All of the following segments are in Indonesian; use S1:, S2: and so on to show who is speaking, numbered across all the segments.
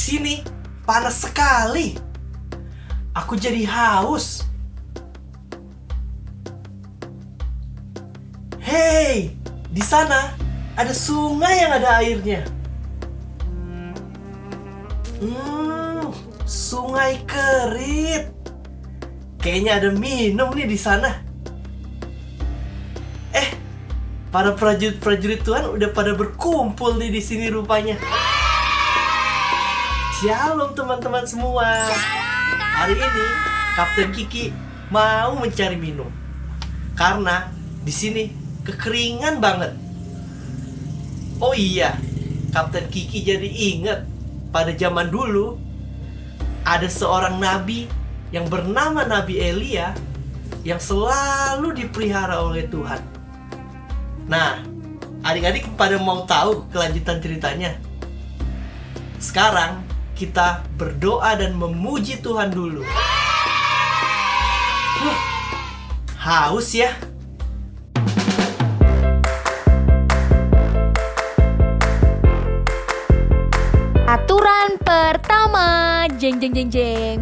S1: sini panas sekali. Aku jadi haus. Hei, di sana ada sungai yang ada airnya. Sungai Kerit. Kayaknya ada minum nih di sana. Para prajurit-prajurit Tuhan udah pada berkumpul nih di sini rupanya. Shalom teman-teman semua. Hari ini Kapten Kiki mau mencari minum. Karena di sini kekeringan banget. Oh iya, Kapten Kiki jadi ingat pada zaman dulu ada seorang nabi yang bernama Nabi Elia yang selalu dipelihara oleh Tuhan. Nah, adik-adik pada mau tahu kelanjutan ceritanya? Sekarang kita berdoa dan memuji Tuhan dulu. Haus ya?
S2: Aturan pertama, jeng.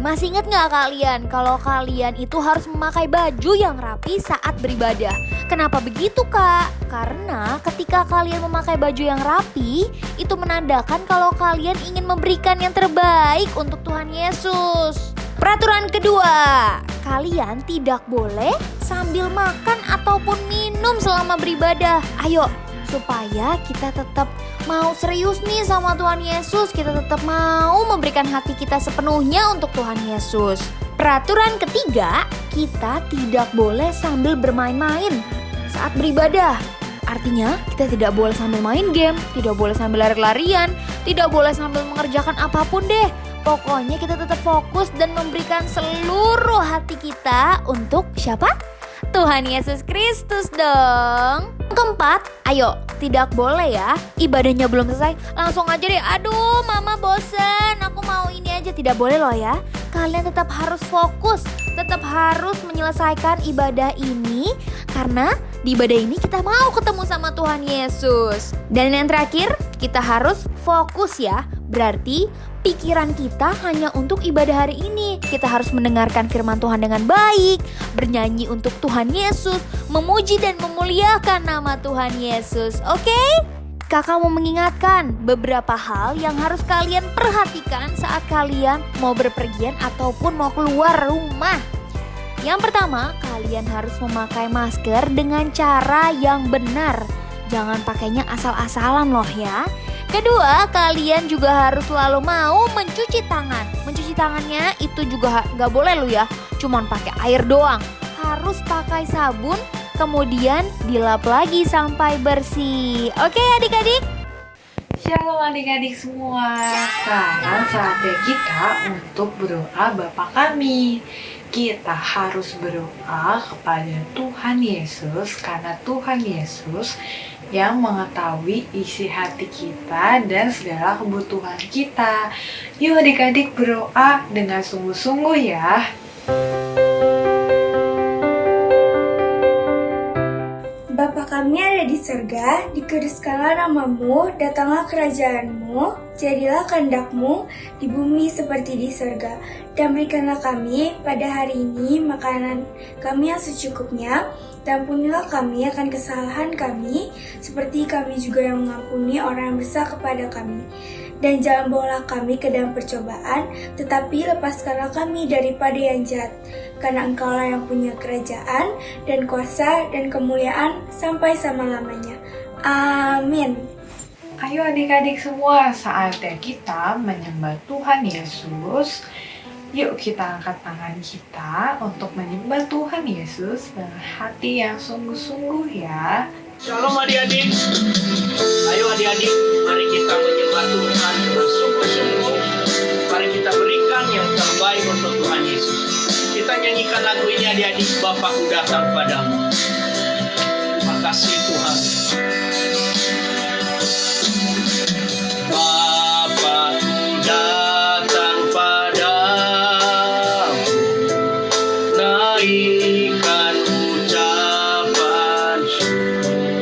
S2: Masih ingat nggak kalian kalau kalian itu harus memakai baju yang rapi saat beribadah? Kenapa begitu kak? Karena ketika kalian memakai baju yang rapi, itu menandakan kalau kalian ingin memberikan yang terbaik untuk Tuhan Yesus. Peraturan kedua, kalian tidak boleh sambil makan ataupun minum selama beribadah. Ayo, supaya kita tetap mau serius nih sama Tuhan Yesus, kita tetap mau memberikan hati kita sepenuhnya untuk Tuhan Yesus. Peraturan ketiga, kita tidak boleh sambil bermain-main saat beribadah. Artinya, kita tidak boleh sambil main game, tidak boleh sambil lari-larian, tidak boleh sambil mengerjakan apapun deh. Pokoknya kita tetap fokus dan memberikan seluruh hati kita untuk siapa? Tuhan Yesus Kristus dong. Keempat, ayo, tidak boleh ya ibadahnya belum selesai langsung aja deh, aduh mama bosen, aku mau ini aja. Tidak boleh loh ya. Kalian tetap harus fokus, tetap harus menyelesaikan ibadah ini. Karena di ibadah ini kita mau ketemu sama Tuhan Yesus. Dan yang terakhir, kita harus fokus ya. Berarti pikiran kita hanya untuk ibadah hari ini. Kita harus mendengarkan firman Tuhan dengan baik, bernyanyi untuk Tuhan Yesus, memuji dan memuliakan nama Tuhan Yesus. Oke? Kakak mau mengingatkan beberapa hal yang harus kalian perhatikan saat kalian mau berpergian ataupun mau keluar rumah. Yang pertama, kalian harus memakai masker dengan cara yang benar. Jangan pakainya asal-asalan loh ya. Kedua, kalian juga harus selalu mau mencuci tangan. Mencuci tangannya itu juga gak boleh lo ya, cuman pakai air doang. Harus pakai sabun, kemudian dilap lagi sampai bersih. Oke adik-adik?
S3: Shalom adik-adik semua. Sekarang saatnya kita untuk berdoa Bapa kami. Kita harus berdoa kepada Tuhan Yesus karena Tuhan Yesus yang mengetahui isi hati kita dan segala kebutuhan kita. Yuk adik-adik berdoa dengan sungguh-sungguh ya.
S4: Bapa kami ada di surga, dikuduskanlah namamu, datanglah kerajaanmu, jadilah kehendak-mu di bumi seperti di surga. Dan berikanlah kami pada hari ini makanan kami yang secukupnya, dan ampunilah kami akan kesalahan kami, seperti kami juga yang mengampuni orang yang bersalah kepada kami. Dan jangan bawalah kami ke dalam percobaan, tetapi lepaskanlah kami daripada yang jahat. Karena Engkaulah yang punya kerajaan, dan kuasa, dan kemuliaan, sampai selama-lamanya. Amin.
S3: Ayo adik-adik semua, saatnya kita menyembah Tuhan Yesus. Yuk kita angkat tangan kita untuk menyembah Tuhan Yesus dengan hati yang sungguh-sungguh ya.
S1: Shalom adik-adik. Ayo adik-adik, mari kita menyembah Tuhan dengan sungguh-sungguh. Mari kita berikan yang terbaik untuk Tuhan Yesus. Kita nyanyikan lagu ini adik-adik, Bapakku datang padamu. Terima kasih Tuhan. Bapakku datang padamu, naikkan ucapan syukur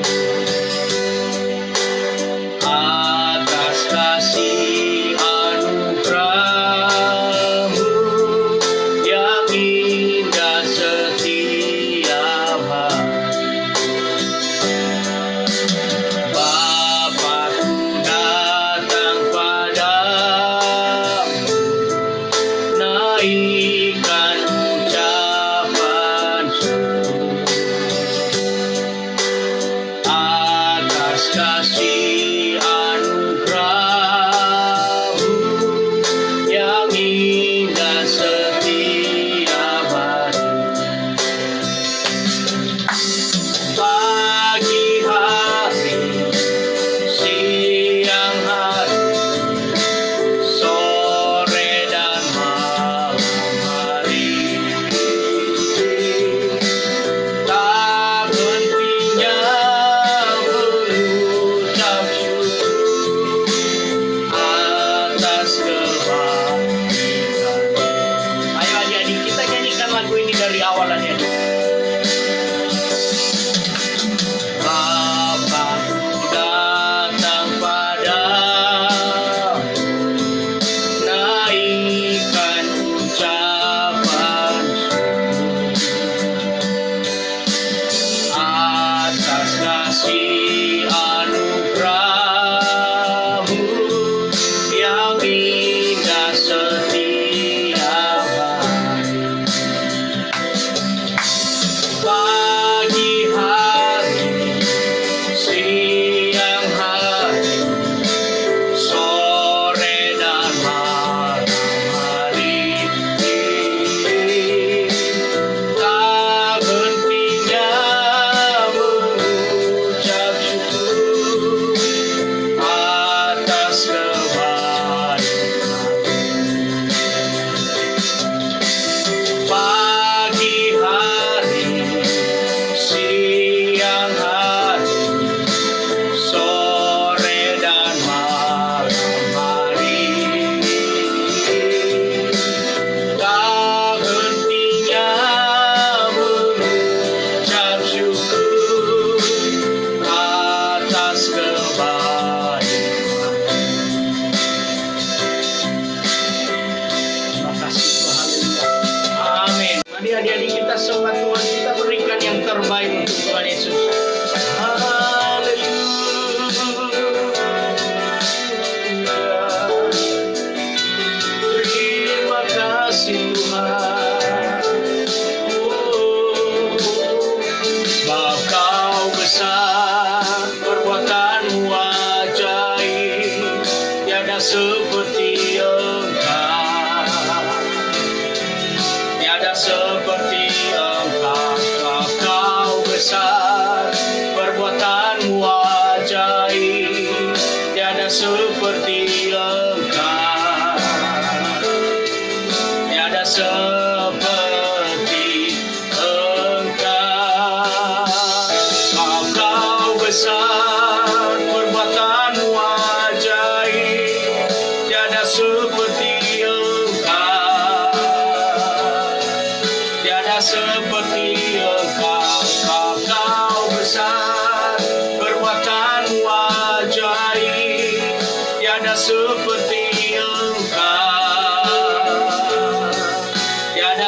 S1: atas kasih anugerah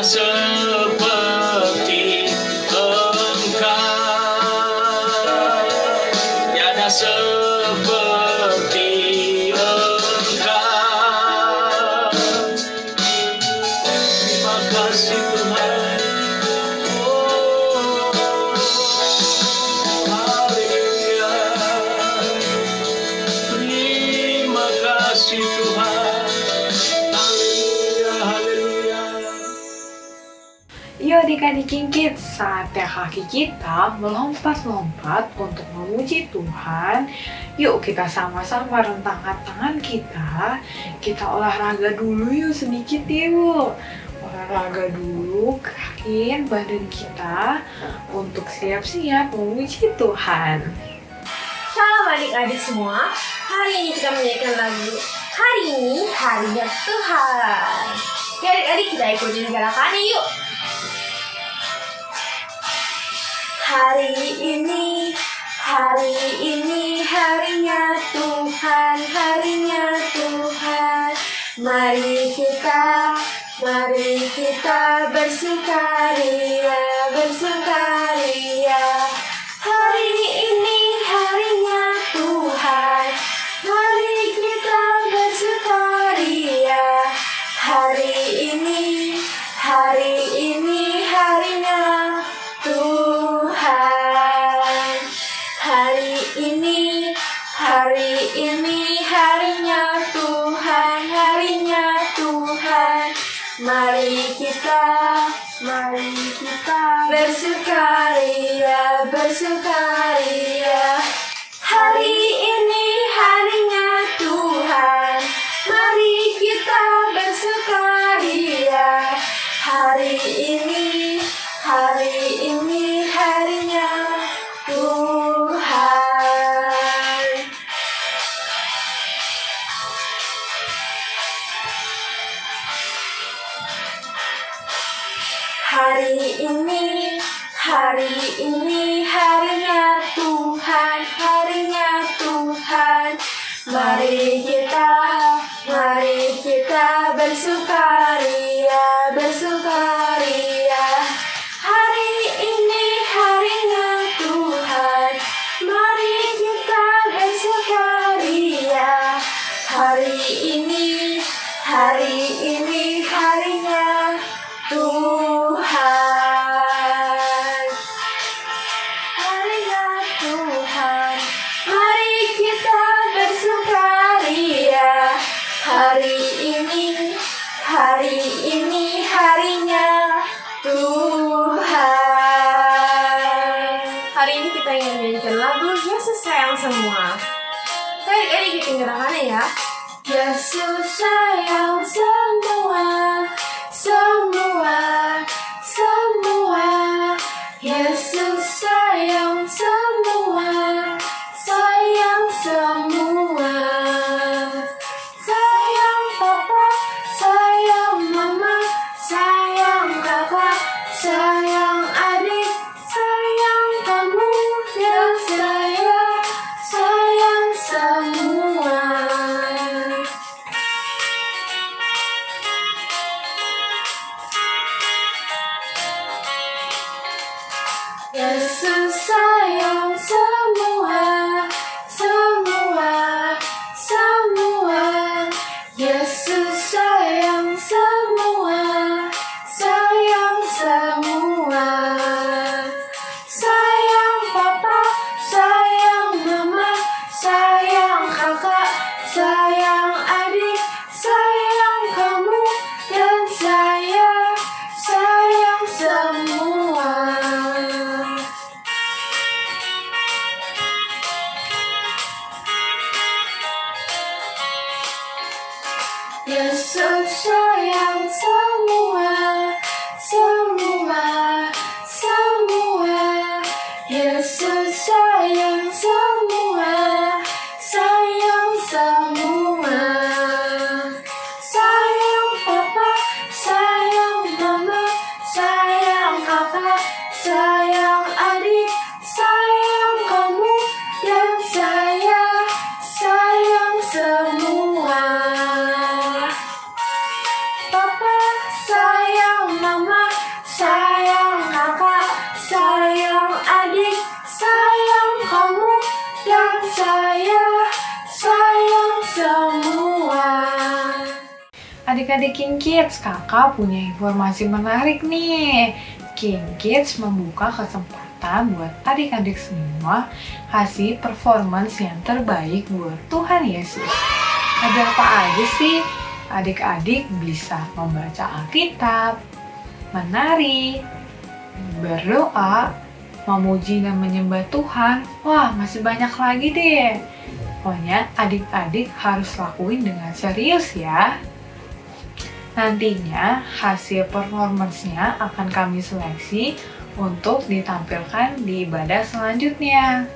S1: seperti Engkau, tiada seperti Engkau. Terima kasih Tuhan. Oh, haleluya. Terima kasih Tuhan. Haleluya, haleluya.
S3: Yuk adik-adik Kinkit, saatnya kaki kita melompat-lompat untuk memuji Tuhan. Yuk kita sama-sama rentangkan tangan kita. Kita olahraga dulu yuk sedikit yuk. Olahraga dulu, gerakin badan kita untuk siap-siap memuji Tuhan.
S5: Shalom adik-adik semua. Hari ini kita menyanyikan lagu Hari Ini Harinya Tuhan. Ya adik-adik, kita ikutin gerakannya yuk. Hari ini harinya Tuhan, harinya Tuhan. Mari kita bersukaria, bersukaria. Hari ini harinya Tuhan, mari kita bersukaria. Hari ini harinya Tuhan. Hari ini harinya Tuhan, harinya Tuhan. Mari kita bersukaria, bersukaria. Hari ini harinya Tuhan, mari kita bersukaria. Hari ini harinya Tuhan. Hari ini harinya Tuhan, harinya Tuhan. Mari kita bersukaria, bersukaria. Hari ini harinya Tuhan, mari kita bersukaria. Hari ini harinya Tuhan. Harinya Tuhan, mari kita bersukaria. Hari ini harinya Tuhan. Hari ini kita ingin menyanyikan lagu Yesus Sayang Semua. Adik-adik ikutin gerakannya ya. Yesus sayang semua, semua, semua. Yesus sayang semua, sayang semua. Sayang papa, sayang mama, sayang kakak, sayang adik, sayang kamu dan saya, sayang semua. Yesus sayang semua, semua, semua. Yesus sayang semua, sayang semua. Sayang papa, sayang mama, sayang kakak, sayang adik, sayang kamu dan saya, sayang semua. Yesus sayang semua, semua, semua. Yesus sayang semua, sayang semua. Sayang papa, sayang mama, sayang kakak, sayang adik, sayang kamu dan saya, sayang semua. Papa sayang
S3: Adik-adik King Kids, kakak punya informasi menarik nih. King Kids membuka kesempatan buat adik-adik semua kasih performance yang terbaik buat Tuhan Yesus. Ada apa aja sih? Adik-adik bisa membaca Alkitab, menari, berdoa, memuji dan menyembah Tuhan. Wah, masih banyak lagi deh. Pokoknya adik-adik harus lakuin dengan serius ya. Nantinya hasil performance-nya akan kami seleksi untuk ditampilkan di ibadah selanjutnya.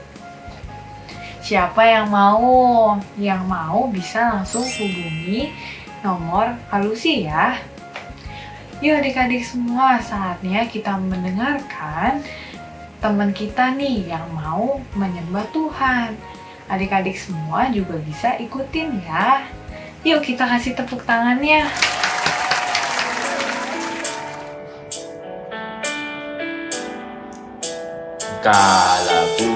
S3: Siapa yang mau? Yang mau bisa langsung hubungi nomor Alusi ya. Yuk adik-adik semua, saatnya kita mendengarkan teman kita nih yang mau menyembah Tuhan. Adik-adik semua juga bisa ikutin ya. Yuk kita kasih tepuk tangannya.
S6: Kalaku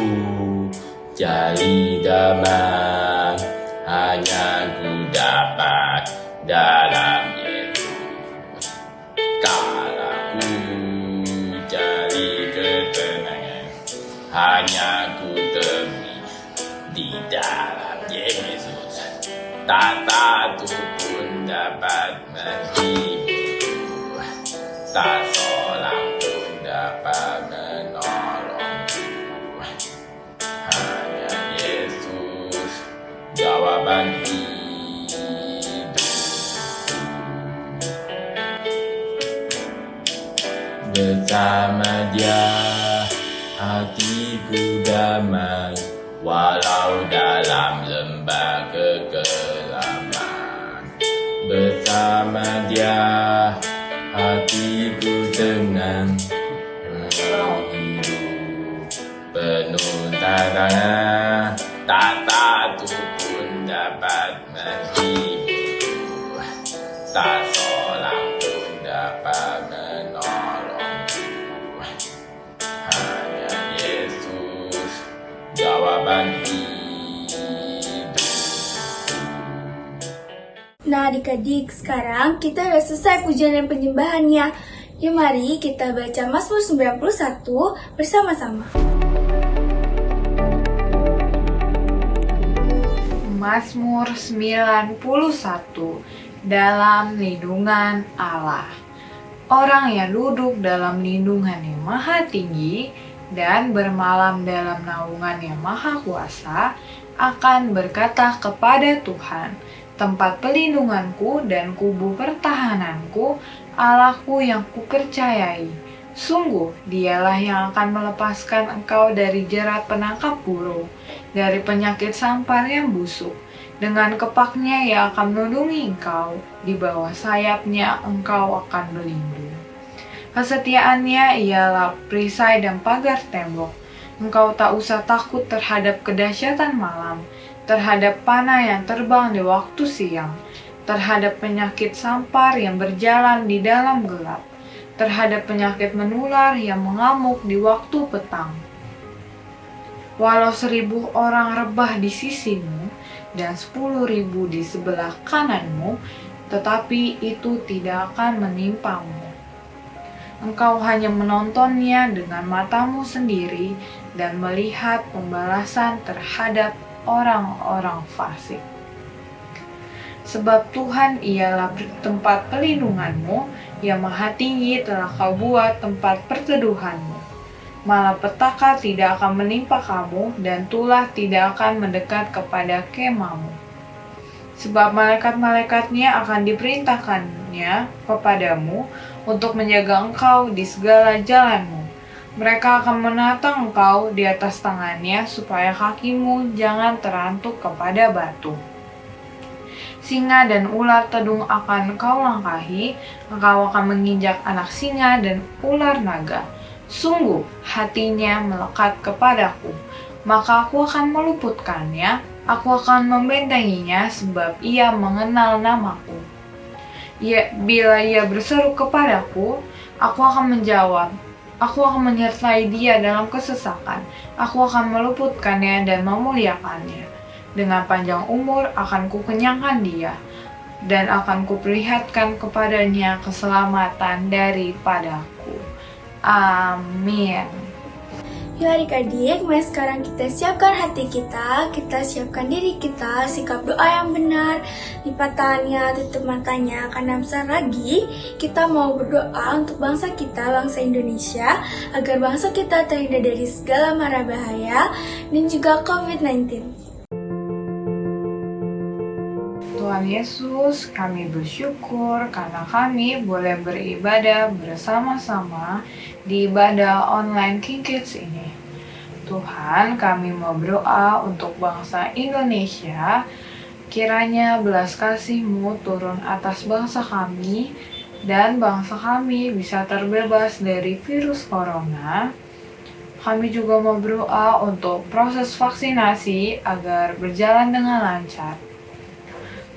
S6: cari damai, hanya ku dapat dalam Yesus. Kalaku cari ketenangan, hanya ku temui di dalam Yesus. Tak satu pun dapat menghibur, tak seorang pun dapat menolongku. Hanya Yesus jawaban hidupku. Bersama Dia hatiku damai, walau dalam lembah kekelaman. Bersama Dia hatiku tenang, hidup penuh tantangan. Tak satu pun dapat menghibur, tak seorang pun dapat menolongku. Hanya Yesus jawaban hidup.
S4: Nah adik-adik, sekarang kita udah selesai pujian dan penyembahannya. Yuk mari kita baca Mazmur 91 bersama-sama.
S3: Mazmur 91, dalam lindungan Allah. Orang yang duduk dalam lindungan yang maha tinggi dan bermalam dalam naungan yang maha kuasa akan berkata kepada Tuhan, tempat pelindunganku dan kubu pertahananku, Allahku yang kupercayai. Sungguh, Dialah yang akan melepaskan engkau dari jerat penangkap burung, dari penyakit sampar yang busuk. Dengan kepaknya Ia akan melindungi engkau, di bawah sayapnya engkau akan berlindung. Kesetiaannya ialah perisai dan pagar tembok. Engkau tak usah takut terhadap kedahsyatan malam, terhadap panah yang terbang di waktu siang, terhadap penyakit sampar yang berjalan di dalam gelap, terhadap penyakit menular yang mengamuk di waktu petang. Walau 1.000 orang rebah di sisimu dan 10.000 di sebelah kananmu, tetapi itu tidak akan menimpamu. Engkau hanya menontonnya dengan matamu sendiri dan melihat pembalasan terhadap orang-orang fasik. Sebab Tuhan ialah tempat pelindunganmu, yang maha tinggi telah kau buat tempat perteduhanmu. Malapetaka tidak akan menimpa kamu, dan tulah tidak akan mendekat kepada kemahmu. Sebab malaikat-malaikatnya akan diperintahkannya kepadamu untuk menjaga engkau di segala jalanmu. Mereka akan menatang engkau di atas tangannya, supaya kakimu jangan terantuk kepada batu. Singa dan ular tedung akan engkau langkahi, engkau akan menginjak anak singa dan ular naga. Sungguh, hatinya melekat kepadaku, maka aku akan meluputkannya, aku akan membentenginya sebab ia mengenal namaku. Bila ia berseru kepadaku, aku akan menjawab. Aku akan menyertai dia dalam kesesakan, aku akan meluputkannya dan memuliakannya. Dengan panjang umur akan kukenyangkan dia, dan akan kuperlihatkan kepadanya keselamatan daripadaku. Amin.
S4: Yuk adik-adik, mari sekarang kita siapkan hati kita siapkan diri kita, sikap doa yang benar, lipat tangannya, tutup matanya, karena bentar lagi kita mau berdoa untuk bangsa kita, bangsa Indonesia, agar bangsa kita terhindar dari segala mara bahaya dan juga COVID-19.
S3: Tuhan Yesus, kami bersyukur karena kami boleh beribadah bersama-sama di ibadah online King Kids ini. Tuhan, kami mau berdoa untuk bangsa Indonesia, kiranya belas kasih-Mu turun atas bangsa kami, dan bangsa kami bisa terbebas dari virus corona. Kami juga mau berdoa untuk proses vaksinasi agar berjalan dengan lancar.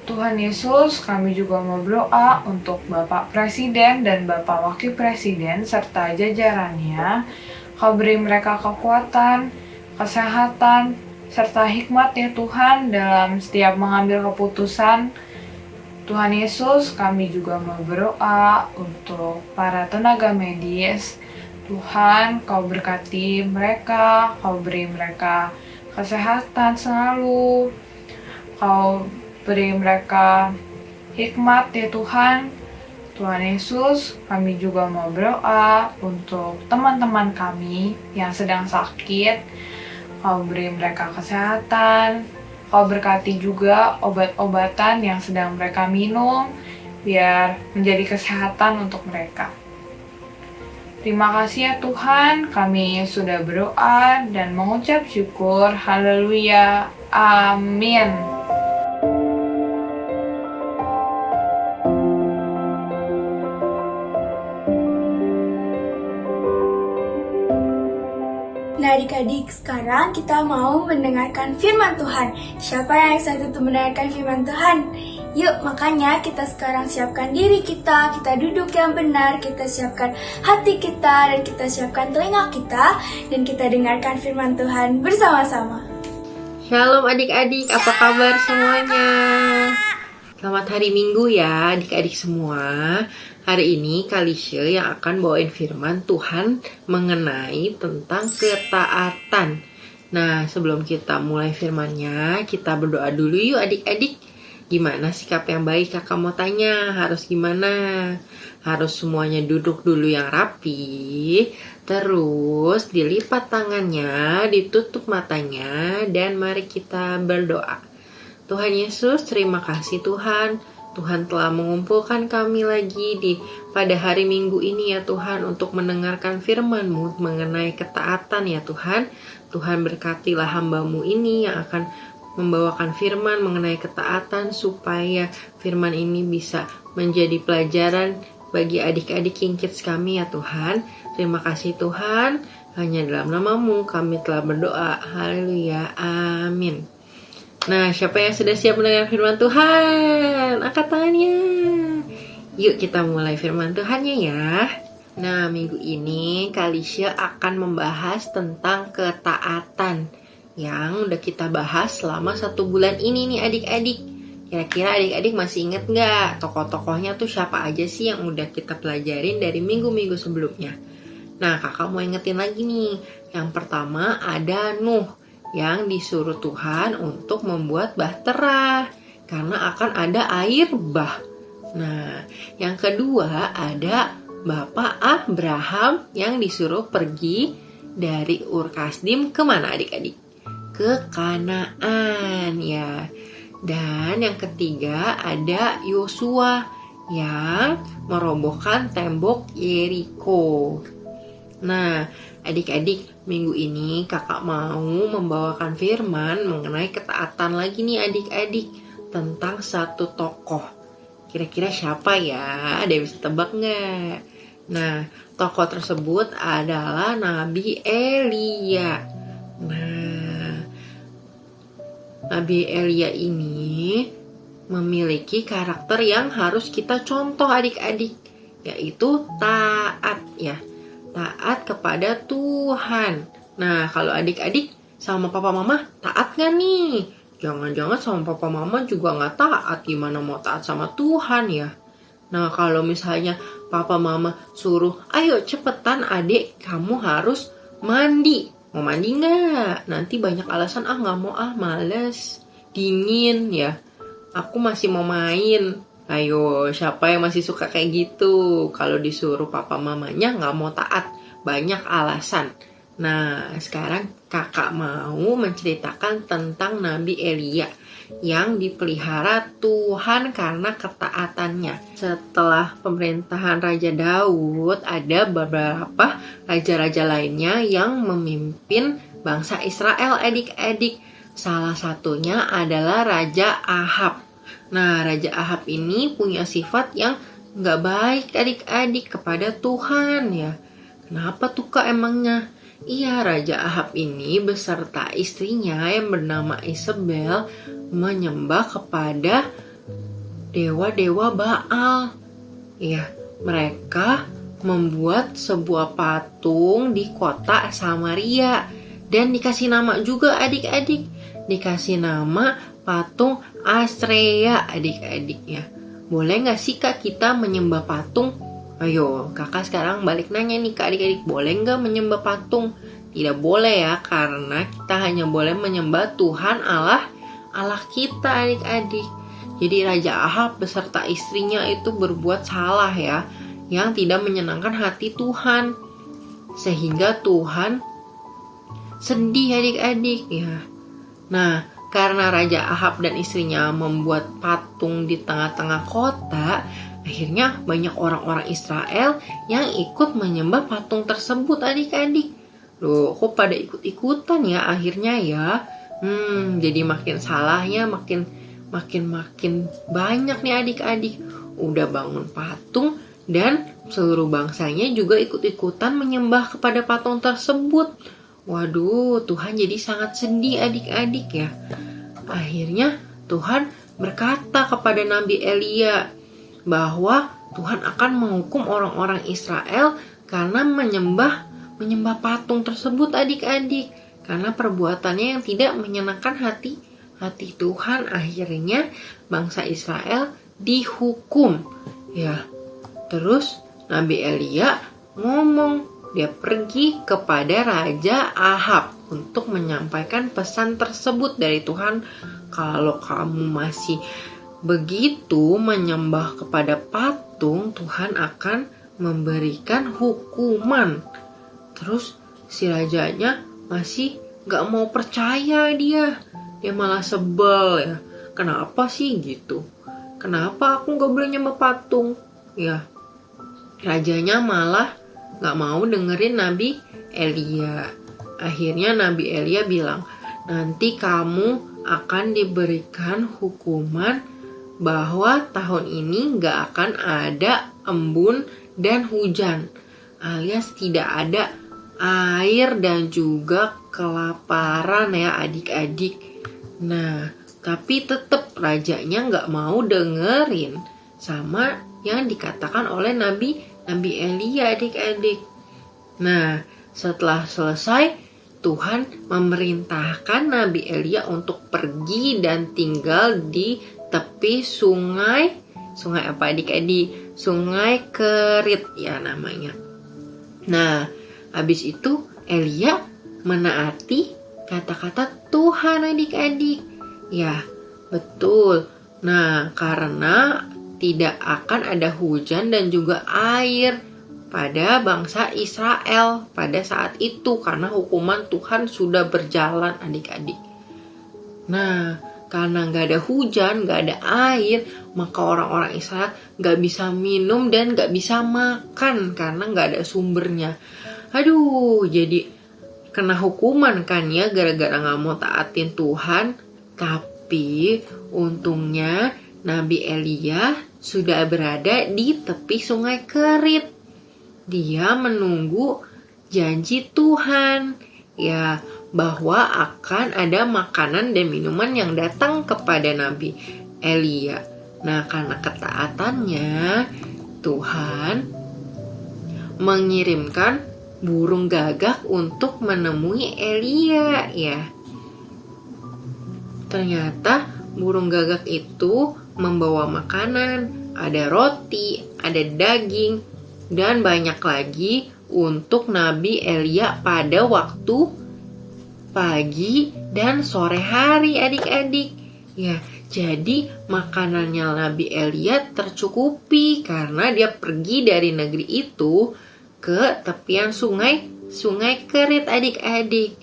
S3: Tuhan Yesus, kami juga mau berdoa untuk Bapak Presiden dan Bapak Wakil Presiden serta jajarannya. Kau beri mereka kekuatan, kesehatan, serta hikmat ya Tuhan dalam setiap mengambil keputusan. Tuhan Yesus, kami juga mau berdoa untuk para tenaga medis. Tuhan, Kau berkati mereka, Kau beri mereka kesehatan selalu. Kau beri mereka hikmat ya Tuhan. Tuhan Yesus, kami juga mau berdoa untuk teman-teman kami yang sedang sakit. Kau beri mereka kesehatan. Kau berkati juga obat-obatan yang sedang mereka minum, biar menjadi kesehatan untuk mereka. Terima kasih ya Tuhan, kami sudah berdoa dan mengucap syukur. Haleluya. Amin.
S4: Nah adik-adik, sekarang kita mau mendengarkan firman Tuhan. Siapa yang excited untuk mendengarkan firman Tuhan? Yuk, makanya kita sekarang siapkan diri kita duduk yang benar, kita siapkan hati kita, dan kita siapkan telinga kita, dan kita dengarkan firman Tuhan bersama-sama.
S7: Shalom adik-adik, apa kabar semuanya? Selamat hari Minggu ya adik-adik semua. Hari ini Kalisha yang akan bawain firman Tuhan mengenai tentang ketaatan. Nah, sebelum kita mulai firmannya, kita berdoa dulu yuk adik-adik. Gimana sikap yang baik? Kakak mau tanya, harus gimana? Harus semuanya duduk dulu yang rapi, terus dilipat tangannya, ditutup matanya, dan mari kita berdoa. Tuhan Yesus, terima kasih Tuhan. Tuhan telah mengumpulkan kami lagi pada hari Minggu ini ya Tuhan untuk mendengarkan firman-Mu mengenai ketaatan ya Tuhan. Tuhan berkatilah hamba-Mu ini yang akan membawakan firman mengenai ketaatan supaya firman ini bisa menjadi pelajaran bagi adik-adik King Kids kami ya Tuhan. Terima kasih Tuhan, hanya dalam nama-Mu kami telah berdoa. Haleluya, amin. Nah, siapa yang sudah siap mendengar firman Tuhan? Angkat tangannya. Yuk kita mulai firman Tuhannya ya. Nah, minggu ini Kalisha akan membahas tentang ketaatan yang udah kita bahas selama 1 bulan ini nih adik-adik. Kira-kira adik-adik masih inget gak tokoh-tokohnya tuh siapa aja sih yang udah kita pelajarin dari minggu-minggu sebelumnya? Nah, kakak mau ingetin lagi nih. Yang pertama ada Nuh yang disuruh Tuhan untuk membuat bahtera karena akan ada air bah. Nah, yang kedua ada Bapak Abraham yang disuruh pergi dari Ur Kasdim kemana adik-adik? Ke Kanaan ya. Dan yang ketiga ada Yosua yang merobohkan tembok Yeriko. Nah, adik-adik, minggu ini kakak mau membawakan firman mengenai ketaatan lagi nih adik-adik tentang satu tokoh. Kira-kira siapa ya? Ada yang bisa tebak nggak? Nah, tokoh tersebut adalah Nabi Elia. Nah, Nabi Elia ini memiliki karakter yang harus kita contoh adik-adik, yaitu taat ya. Taat kepada Tuhan. Nah, kalau adik-adik sama papa mama taat gak nih? Jangan-jangan sama papa mama juga nggak taat, gimana mau taat sama Tuhan ya? Nah, kalau misalnya papa mama suruh, ayo cepetan adik, kamu harus mandi. Mau mandi nggak? Nanti banyak alasan, nggak mau, males, dingin ya. Aku masih mau main. Ayo, siapa yang masih suka kayak gitu? Kalau disuruh papa mamanya nggak mau taat, banyak alasan. Nah, sekarang kakak mau menceritakan tentang Nabi Elia yang dipelihara Tuhan karena ketaatannya. Setelah pemerintahan Raja Daud, ada beberapa raja-raja lainnya yang memimpin bangsa Israel, adik-adik. Salah satunya adalah Raja Ahab. Nah, Raja Ahab ini punya sifat yang nggak baik adik-adik kepada Tuhan ya. Kenapa tuh Kak emangnya? Iya, Raja Ahab ini beserta istrinya yang bernama Isabel menyembah kepada dewa-dewa Baal. Ya, mereka membuat sebuah patung di kota Samaria dan dikasih nama juga adik-adik. Dikasih nama patung Astrea adik-adik ya. Boleh nggak sih Kak kita menyembah patung? Ayo, kakak sekarang balik nanya nih ke adik-adik, boleh nggak menyembah patung? Tidak boleh ya, karena kita hanya boleh menyembah Tuhan Allah kita adik-adik. Jadi Raja Ahab beserta istrinya itu berbuat salah ya, yang tidak menyenangkan hati Tuhan. Sehingga Tuhan sedih adik-adik ya. Nah, karena Raja Ahab dan istrinya membuat patung di tengah-tengah kota, akhirnya banyak orang-orang Israel yang ikut menyembah patung tersebut adik-adik. Loh, kok pada ikut-ikutan ya akhirnya ya? Jadi makin salahnya makin banyak nih adik-adik. Udah bangun patung dan seluruh bangsanya juga ikut-ikutan menyembah kepada patung tersebut. Waduh, Tuhan jadi sangat sedih adik-adik ya. Akhirnya Tuhan berkata kepada Nabi Elia bahwa Tuhan akan menghukum orang-orang Israel karena menyembah patung tersebut adik-adik, karena perbuatannya yang tidak menyenangkan hati Tuhan. Akhirnya bangsa Israel dihukum ya. Terus Nabi Elia ngomong, dia pergi kepada Raja Ahab untuk menyampaikan pesan tersebut dari Tuhan. Kalau kamu masih begitu menyembah kepada patung, Tuhan akan memberikan hukuman. Terus si rajanya masih gak mau percaya dia malah sebel ya. Kenapa sih gitu? Kenapa aku gak boleh nyembah patung? Ya, rajanya malah gak mau dengerin Nabi Elia. Akhirnya Nabi Elia bilang, nanti kamu akan diberikan hukuman bahwa tahun ini gak akan ada embun dan hujan, alias tidak ada air dan juga kelaparan ya adik-adik. Nah, tapi tetap rajanya gak mau dengerin sama yang dikatakan oleh Nabi Elia adik-adik. Nah, setelah selesai, Tuhan memerintahkan Nabi Elia untuk pergi dan tinggal di tepi sungai apa adik-adik? Sungai Kerit ya namanya. Nah, habis itu Elia menaati kata-kata Tuhan adik-adik. Ya, betul. Nah, karena tidak akan ada hujan dan juga air pada bangsa Israel pada saat itu, karena hukuman Tuhan sudah berjalan adik-adik. Nah, karena gak ada hujan, gak ada air, maka orang-orang Israel gak bisa minum dan gak bisa makan karena gak ada sumbernya. Aduh, jadi kena hukuman kan ya gara-gara gak mau taatin Tuhan. Tapi untungnya Nabi Elia sudah berada di tepi sungai Kerit. Dia menunggu janji Tuhan ya, bahwa akan ada makanan dan minuman yang datang kepada Nabi Elia. Nah, karena ketaatannya, Tuhan mengirimkan burung gagak untuk menemui Elia ya. ternyata burung gagak itu membawa makanan, ada roti, ada daging, dan banyak lagi untuk Nabi Elia pada waktu pagi dan sore hari adik-adik. Ya, jadi makanannya Nabi Elia tercukupi karena dia pergi dari negeri itu ke tepian sungai Kerit adik-adik.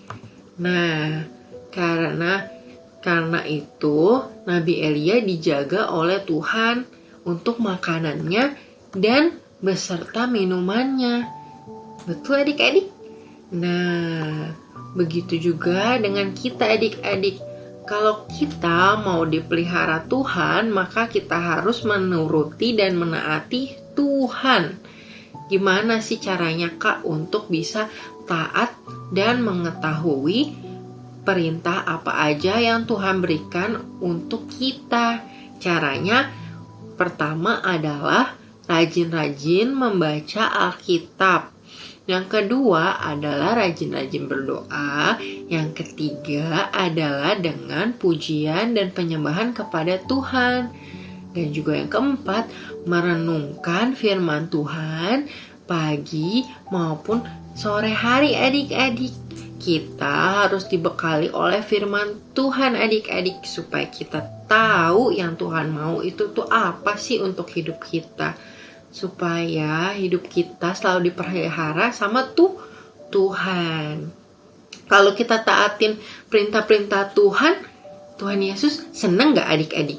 S7: Nah, karena itu Nabi Elia dijaga oleh Tuhan untuk makanannya dan beserta minumannya. Betul adik-adik? Nah, begitu juga dengan kita adik-adik. Kalau kita mau dipelihara Tuhan, maka kita harus menuruti dan menaati Tuhan. Gimana sih caranya Kak untuk bisa taat dan mengetahui perintah apa aja yang Tuhan berikan untuk kita? Caranya pertama adalah rajin-rajin membaca Alkitab. Yang kedua adalah rajin-rajin berdoa. Yang ketiga adalah dengan pujian dan penyembahan kepada Tuhan. Dan juga yang keempat, merenungkan firman Tuhan pagi maupun sore hari adik-adik. Kita harus dibekali oleh firman Tuhan adik-adik supaya kita tahu yang Tuhan mau itu tuh apa sih untuk hidup kita. Supaya hidup kita selalu dipelihara sama Tuhan. Kalau kita taatin perintah-perintah Tuhan Yesus seneng gak adik-adik?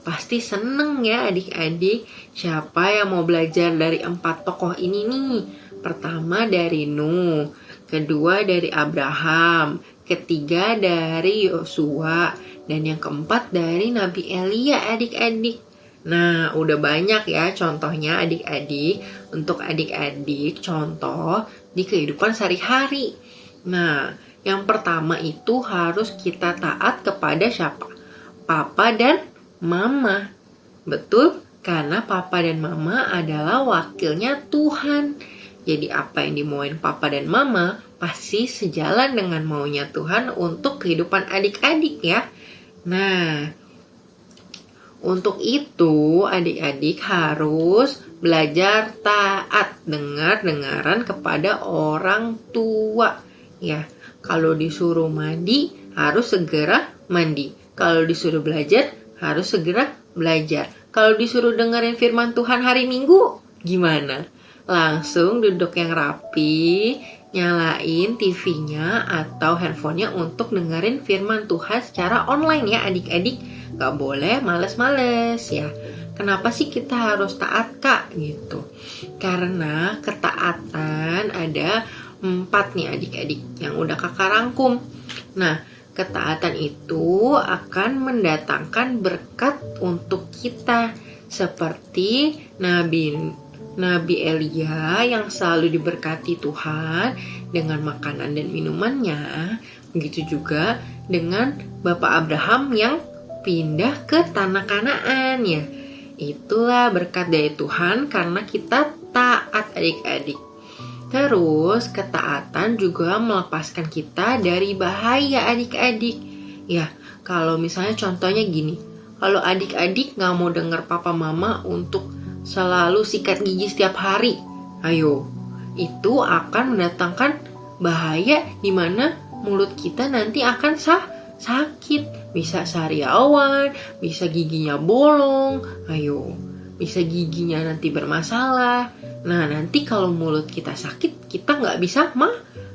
S7: Pasti seneng ya adik-adik. Siapa yang mau belajar dari 4 tokoh ini nih? Pertama dari Nuh, kedua dari Abraham, ketiga dari Yosua, dan yang keempat dari Nabi Elia adik-adik. Nah, udah banyak ya contohnya adik-adik. Untuk adik-adik contoh di kehidupan sehari-hari. Nah, yang pertama itu harus kita taat kepada siapa? Papa dan Mama. Betul? Karena Papa dan Mama adalah wakilnya Tuhan. Jadi apa yang dimauin Papa dan Mama pasti sejalan dengan maunya Tuhan untuk kehidupan adik-adik ya. Nah, untuk itu adik-adik harus belajar taat, dengar-dengaran kepada orang tua. Ya, kalau disuruh mandi harus segera mandi. Kalau disuruh belajar harus segera belajar. Kalau disuruh dengerin firman Tuhan hari Minggu, gimana? Langsung duduk yang rapi, nyalain TV-nya atau handphonenya untuk dengerin firman Tuhan secara online ya adik-adik. Gak boleh males-males ya. Kenapa sih kita harus taat Kak? Gitu. Karena ketaatan ada 4 nih adik-adik yang udah Kakak rangkum. Nah, ketaatan itu akan mendatangkan berkat untuk kita. Seperti Nabi Elia yang selalu diberkati Tuhan dengan makanan dan minumannya. Begitu juga dengan Bapak Abraham yang pindah ke tanah Kanaan ya. Itulah berkat dari Tuhan karena kita taat adik-adik. Terus ketaatan juga melepaskan kita dari bahaya adik-adik. Ya, kalau misalnya contohnya gini. Kalau adik-adik gak mau dengar papa mama untuk selalu sikat gigi setiap hari. Ayo, itu akan mendatangkan bahaya di mana mulut kita nanti akan sakit. Bisa sariawan, bisa giginya bolong. Ayo, bisa giginya nanti bermasalah. Nah, nanti kalau mulut kita sakit, kita nggak bisa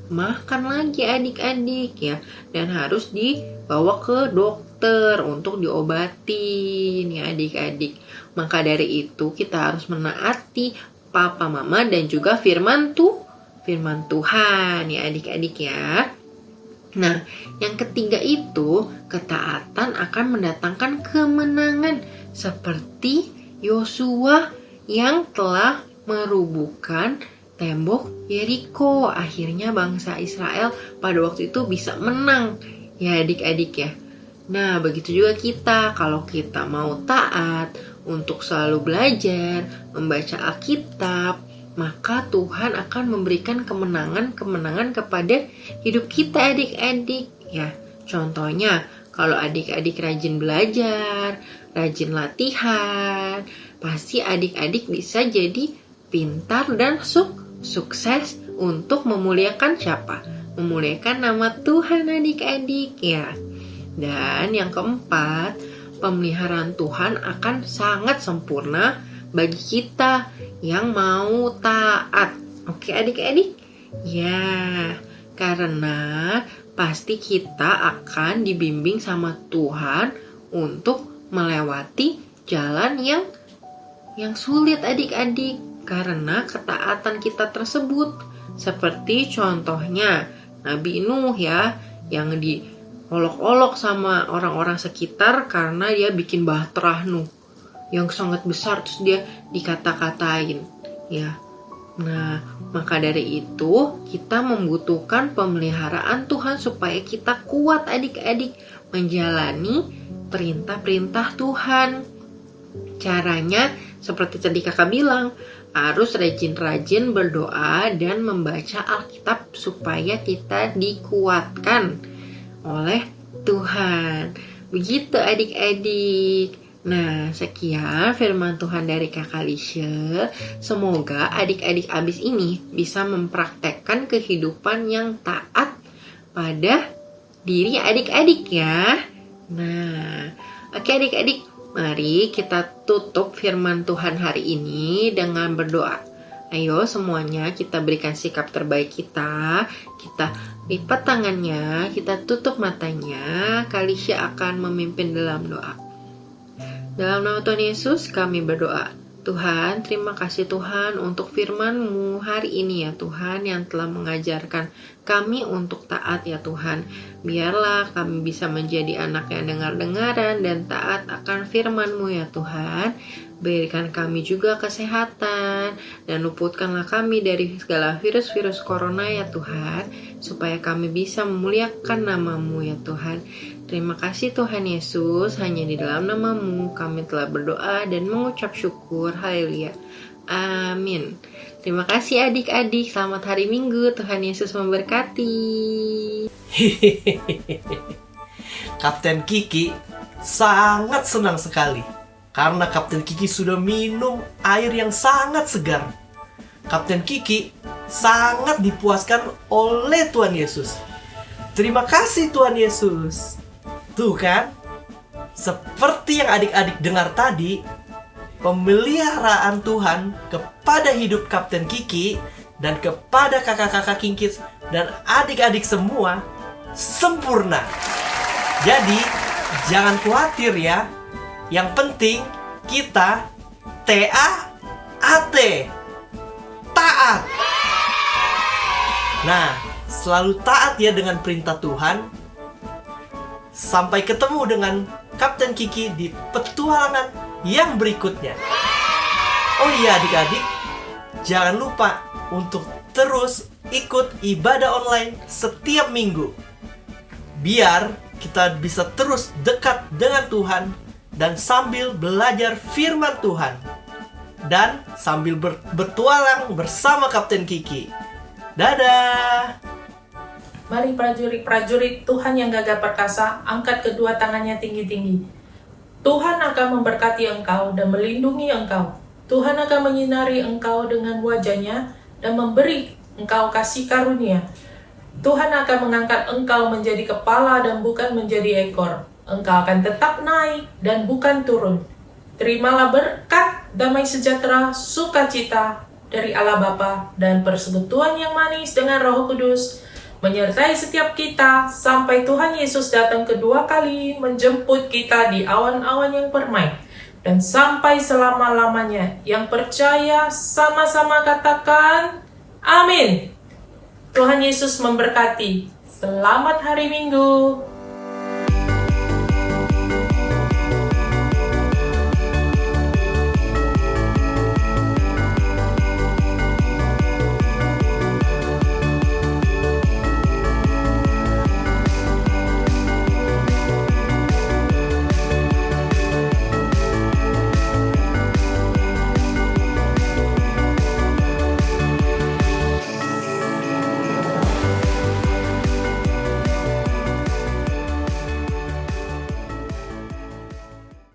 S7: makan lagi adik-adik ya. Dan harus dibawa ke dokter untuk diobatin ya adik-adik. Maka dari itu kita harus menaati papa mama dan juga firman Tuhan ya adik-adik ya. Nah, yang ketiga itu ketaatan akan mendatangkan kemenangan seperti Yosua yang telah merubuhkan tembok Yeriko. Akhirnya bangsa Israel pada waktu itu bisa menang ya adik-adik ya. Nah, begitu juga kita. Kalau kita mau taat untuk selalu belajar, membaca Alkitab, maka Tuhan akan memberikan kemenangan kepada hidup kita adik-adik ya. Contohnya, Kalau adik-adik rajin belajar, rajin latihan, pasti adik-adik bisa jadi pintar dan sukses untuk memuliakan siapa? Memuliakan nama Tuhan adik-adik ya. Dan yang keempat, pemeliharaan Tuhan akan sangat sempurna bagi kita yang mau taat. Oke adik-adik? Ya, karena pasti kita akan dibimbing sama Tuhan untuk melewati jalan yang sulit adik-adik karena ketaatan kita tersebut. Seperti contohnya Nabi Nuh ya, yang diolok-olok sama orang-orang sekitar karena dia bikin bahtera Nuh yang sangat besar, terus dia dikata-katain ya. Nah, maka dari itu kita membutuhkan pemeliharaan Tuhan supaya kita kuat adik-adik menjalani perintah-perintah Tuhan. Caranya seperti tadi kakak bilang, harus rajin-rajin berdoa dan membaca Alkitab supaya kita dikuatkan oleh Tuhan. Begitu adik-adik. Nah, sekian firman Tuhan dari Kakak Lisha. Semoga adik-adik abis ini bisa mempraktekkan kehidupan yang taat pada diri adik-adik ya. Nah, oke adik-adik, mari kita tutup firman Tuhan hari ini dengan berdoa. Ayo semuanya kita berikan sikap terbaik kita. Kita lipat tangannya, kita tutup matanya. Kak Lisha akan memimpin dalam doa. Dalam nama Tuhan Yesus kami berdoa. Tuhan, terima kasih Tuhan untuk firman-Mu hari ini ya Tuhan, yang telah mengajarkan kami untuk taat ya Tuhan. Biarlah kami bisa menjadi anak yang dengar-dengaran dan taat akan firman-Mu ya Tuhan. Berikan kami juga kesehatan dan luputkanlah kami dari segala virus-virus corona ya Tuhan, supaya kami bisa memuliakan nama-Mu ya Tuhan. Terima kasih Tuhan Yesus, hanya di dalam nama-Mu kami telah berdoa dan mengucap syukur. Haleluya. Amin. Terima kasih adik-adik, selamat hari Minggu, Tuhan Yesus memberkati.
S1: Kapten Kiki sangat senang sekali karena Kapten Kiki sudah minum air yang sangat segar. Kapten Kiki sangat dipuaskan oleh Tuhan Yesus. Terima kasih Tuhan Yesus. Tuh kan, seperti yang adik-adik dengar tadi, pemeliharaan Tuhan kepada hidup Kapten Kiki dan kepada kakak-kakak Kinkis dan adik-adik semua sempurna. Jadi, jangan khawatir ya. Yang penting kita TAAT, taat. Nah, selalu taat ya dengan perintah Tuhan. Sampai ketemu dengan Kapten Kiki di petualangan yang berikutnya. Oh iya adik-adik, jangan lupa untuk terus ikut ibadah online setiap minggu. Biar kita bisa terus dekat dengan Tuhan dan sambil belajar firman Tuhan. Dan sambil bertualang bersama Kapten Kiki. Dadah!
S8: Mari prajurit-prajurit Tuhan yang gagah perkasa, angkat kedua tangannya tinggi-tinggi. Tuhan akan memberkati engkau dan melindungi engkau. Tuhan akan menyinari engkau dengan wajahnya dan memberi engkau kasih karunia. Tuhan akan mengangkat engkau menjadi kepala dan bukan menjadi ekor. Engkau akan tetap naik dan bukan turun. Terimalah berkat, damai sejahtera, sukacita dari Allah Bapa dan persekutuan yang manis dengan Roh Kudus menyertai setiap kita sampai Tuhan Yesus datang kedua kali menjemput kita di awan-awan yang permai dan sampai selama-lamanya. Yang percaya sama-sama katakan amin. Tuhan Yesus memberkati. Selamat hari Minggu.